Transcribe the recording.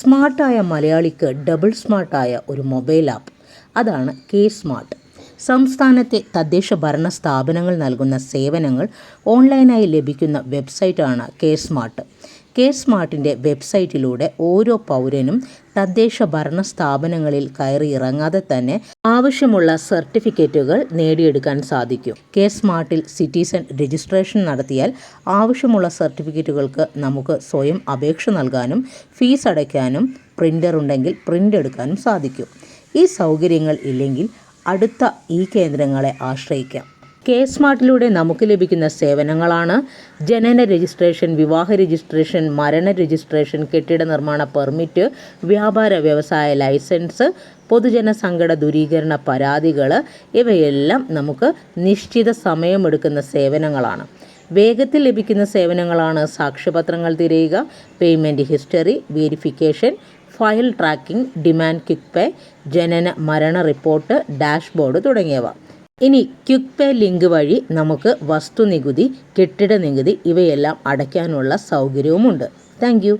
സ്മാർട്ടായ മലയാളിക്ക് ഡബിൾ സ്മാർട്ടായ ഒരു mobile app, അതാണ് കെ സ്മാർട്ട്. സംസ്ഥാനത്തെ തദ്ദേശ ഭരണ സ്ഥാപനങ്ങൾ നൽകുന്ന സേവനങ്ങൾ ഓൺലൈനായി ലഭിക്കുന്ന വെബ്സൈറ്റാണ് കെ സ്മാർട്ട്. കെ സ്മാർട്ടിൻ്റെ വെബ്സൈറ്റിലൂടെ ഓരോ പൗരനും തദ്ദേശ ഭരണ സ്ഥാപനങ്ങളിൽ കയറി ഇറങ്ങാതെ തന്നെ ആവശ്യമുള്ള സർട്ടിഫിക്കറ്റുകൾ നേടിയെടുക്കാൻ സാധിക്കും. കെ സ്മാർട്ടിൽ സിറ്റിസൺ രജിസ്ട്രേഷൻ നടത്തിയാൽ ആവശ്യമുള്ള സർട്ടിഫിക്കറ്റുകൾക്ക് നമുക്ക് സ്വയം അപേക്ഷ നൽകാനും ഫീസ് അടയ്ക്കാനും പ്രിൻ്റർ ഉണ്ടെങ്കിൽ പ്രിൻ്റ് എടുക്കാനും സാധിക്കും. ഈ സൗകര്യങ്ങൾ ഇല്ലെങ്കിൽ അടുത്ത ഈ കേന്ദ്രങ്ങളെ ആശ്രയിക്കാം. കെ സ്മാർട്ടിലൂടെ നമുക്ക് ലഭിക്കുന്ന സേവനങ്ങളാണ് ജനന രജിസ്ട്രേഷൻ, വിവാഹ രജിസ്ട്രേഷൻ, മരണ രജിസ്ട്രേഷൻ, കെട്ടിട നിർമ്മാണ പെർമിറ്റ്, വ്യാപാര വ്യവസായ ലൈസൻസ്, പൊതുജന സങ്കട ദൂരീകരണ പരാതികൾ. ഇവയെല്ലാം നമുക്ക് നിശ്ചിത സമയമെടുക്കുന്ന സേവനങ്ങളാണ്. വേഗത്തിൽ ലഭിക്കുന്ന സേവനങ്ങളാണ് സാക്ഷ്യപത്രങ്ങൾ തിരയുക, payment history verification, file tracking, demand quick pay, ജനന മരണ റിപ്പോർട്ട്, ഡാഷ്ബോർഡ് തുടങ്ങിയവ. ഇനി ക്വിക്ക് പേ ലിങ്ക് വഴി നമുക്ക് വസ്തുനികുതി, കെട്ടിട നികുതി ഇവയെല്ലാം അടയ്ക്കാനുള്ള സൗകര്യവുമുണ്ട്. Thank you.